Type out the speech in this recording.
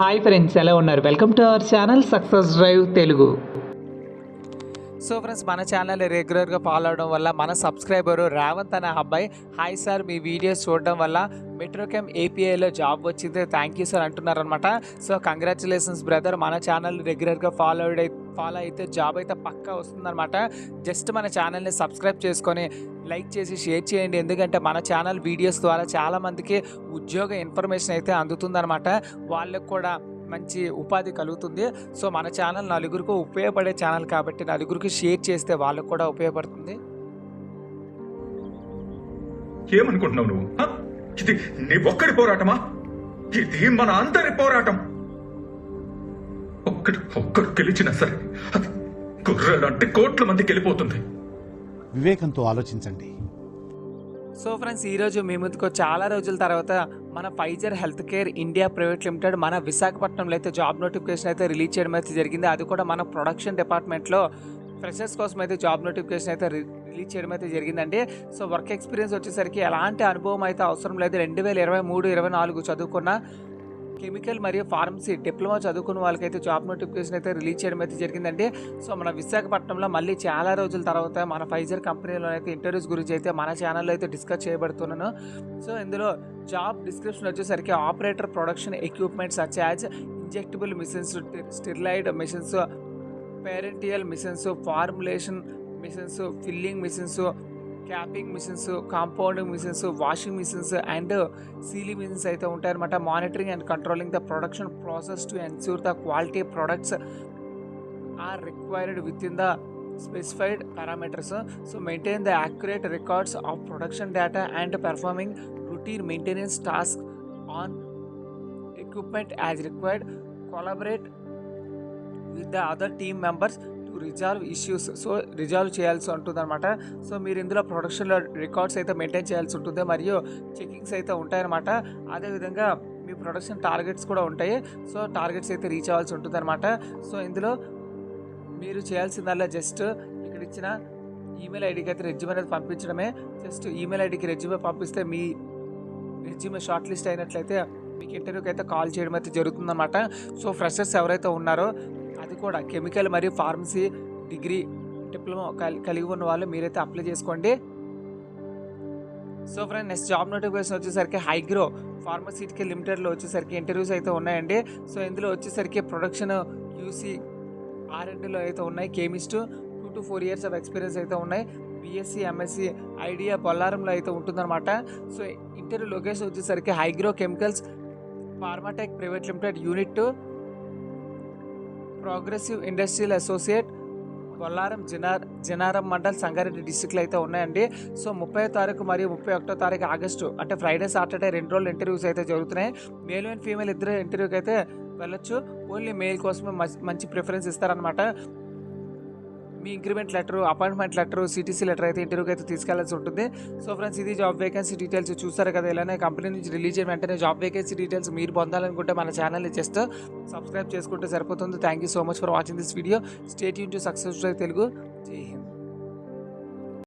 Hi friends, ఎలా ఉన్నారు? Welcome to our channel success drive Telugu. So friends, మన channel రెగ్యులర్గా ఫాలో అవడం వల్ల మన సబ్స్క్రైబరు రేవంత్ అనే అబ్బాయి, హాయ్ సార్, మీ వీడియోస్ చూడడం వల్ల మెట్రోకెమ్ ఏపీఐలో జాబ్ వచ్చింది, థ్యాంక్ యూ సార్ అంటున్నారనమాట. సో కంగ్రాచులేషన్స్ బ్రదర్, మన ఛానల్ రెగ్యులర్గా ఫాలో అయితే జాబ్ అయితే పక్కా వస్తుందన్నమాట. జస్ట్ మన ఛానల్ని సబ్స్క్రైబ్ చేసుకొని లైక్ చేసి షేర్ చేయండి, ఎందుకంటే మన ఛానల్ వీడియోస్ ద్వారా చాలామందికి ఉద్యోగ ఇన్ఫర్మేషన్ అయితే అందుతుందన్నమాట. వాళ్ళకు కూడా మంచి ఉపాధి కలుగుతుంది. సో మన ఛానల్ నలుగురికి ఉపయోగపడే ఛానల్ కాబట్టి నలుగురికి షేర్ చేస్తే వాళ్ళకు కూడా ఉపయోగపడుతుంది. ఏమనుకుంటున్నావు నువ్వు? ఇది నీ ఒక్కడి పోరాటమా? ఇది మన అందరి పోరాటం. ఒక్కడు గెలిచినా సరే అది గుర్రెలంటే కోట్ల మందికి వెళ్ళిపోతుంది. వివేకంతో ఆలోచించండి. సో ఫ్రెండ్స్, ఈరోజు మీ ముందుకు చాలా రోజుల తర్వాత మన Pfizer health care India private limited మన విశాఖపట్నంలో అయితే జాబ్ నోటిఫికేషన్ అయితే రిలీజ్ చేయడం అయితే జరిగింది. అది కూడా మన ప్రొడక్షన్ డిపార్ట్మెంట్లో ఫ్రెషర్స్ కోసం అయితే జాబ్ నోటిఫికేషన్ అయితే రిలీజ్ చేయడం అయితే జరిగిందండి. సో వర్క్ ఎక్స్పీరియన్స్ వచ్చేసరికి ఎలాంటి అనుభవం అయితే అవసరం లేదు. 2023-24 చదువుకున్న కెమికల్ మరియు ఫార్మసీ డిప్లొమా చదువుకున్న వాళ్ళకైతే జాబ్ నోటిఫికేషన్ అయితే రిలీజ్ చేయడం అయితే జరిగిందండి. సో మన విశాఖపట్నంలో మళ్ళీ చాలా రోజుల తర్వాత మన ఫైజర్ కంపెనీలో అయితే ఇంటర్వ్యూస్ గురించి అయితే మన ఛానల్లో అయితే డిస్కస్ చేయబడుతున్నాను. సో ఇందులో జాబ్ డిస్క్రిప్షన్ వచ్చేసరికి operator production equipments such as injectable machines, sterilized machines, parenteral machines, formulation machines, filling machines, capping machines, compounding machines, washing machines and sealing machines అయితే ఉంటాయన్నమాట. Monitoring and controlling the production process to ensure the quality products are required within the specified parameters. So maintain the accurate records of production data and performing routine maintenance tasks on equipment as required. Collaborate with the other team members to resolve issues. So resolve చేయాల్సి ఉంటుంది అనమాట. So మీరు ఇందులో ప్రొడక్షన్లో records అయితే maintain చేయాల్సి ఉంటుంది, మరియు చెకింగ్స్ అయితే ఉంటాయన్నమాట. అదేవిధంగా మీ ప్రొడక్షన్ టార్గెట్స్ కూడా ఉంటాయి. సో టార్గెట్స్ అయితే రీచ్ అవ్వాల్సి ఉంటుంది అనమాట. సో ఇందులో మీరు చేయాల్సిందల్లా జస్ట్ ఇక్కడ ఇచ్చిన ఈమెయిల్ ఐడికి అయితే రెజ్యూమ్ అనేది పంపించడమే. జస్ట్ ఈమెయిల్ ఐడికి రెజ్యూమే పంపిస్తే మీ రెజ్యూమే షార్ట్ లిస్ట్ అయినట్లయితే మీకు ఇంటర్వ్యూకి అయితే కాల్ చేయడం అయితే జరుగుతుందన్నమాట. సో ఫ్రెషర్స్ ఎవరైతే ఉన్నారో, అది కూడా కెమికల్ మరియు ఫార్మసీ డిగ్రీ డిప్లొమా కలిగి ఉన్న వాళ్ళు మీరైతే అప్లై చేసుకోండి. So friend, next job notification వచ్చేసరికి హైగ్రో ఫార్మస్యూటికల్ లిమిటెడ్లో వచ్చేసరికి ఇంటర్వ్యూస్ అయితే ఉన్నాయండి. సో ఇందులో వచ్చేసరికి ప్రొడక్షన్ యూసీ R&Dలో అయితే ఉన్నాయి. Chemist 2 to 4 years of experience అయితే ఉన్నాయి. BSc MSc ఐడియా బొల్లారంలో అయితే ఉంటుందన్నమాట. సో ఇంటర్వ్యూ లొకేషన్ వచ్చేసరికి Hygro chemicals Pharmatech private limited, unit 2, progressive industrial associate, Bollaram Janaram mandal, Sangareddy డిస్ట్రిక్ట్లో అయితే ఉన్నాయండి. సో 30వ తారీఖు మరియు 31వ తారీఖు ఆగస్టు అంటే ఫ్రైడే సాటర్డే 2 రోజులు ఇంటర్వ్యూస్ అయితే జరుగుతున్నాయి. మేల్ అండ్ ఫీమేల్ ఇద్దరు ఇంటర్వ్యూకి అయితే వెళ్ళొచ్చు. ఓన్లీ మెయిల్ కోసమే మంచి ప్రిఫరెన్స్ ఇస్తారనమాట. మీ increment letter, appointment letter, CTC letter అయితే ఇంటర్వ్యూకి అయితే తీసుకెళ్లాల్సి ఉంటుంది. సో ఫ్రెండ్స్, ఇది జాబ్ వేకెన్సీ డీటెయిల్స్ చూస్తారు కదా. ఇలానే కంపెనీ నుంచి రిలీజ్ అయిన వెంటనే జాబ్ వేకెన్సీ డీటెయిల్స్ మీరు పొందాలనుకుంటే మన ఛానల్ని జస్ట్ సబ్స్క్రైబ్ చేసుకుంటే సరిపోతుంది. Thank you so much for watching this video. Stay tune to success drive Telugu. జై హింద్.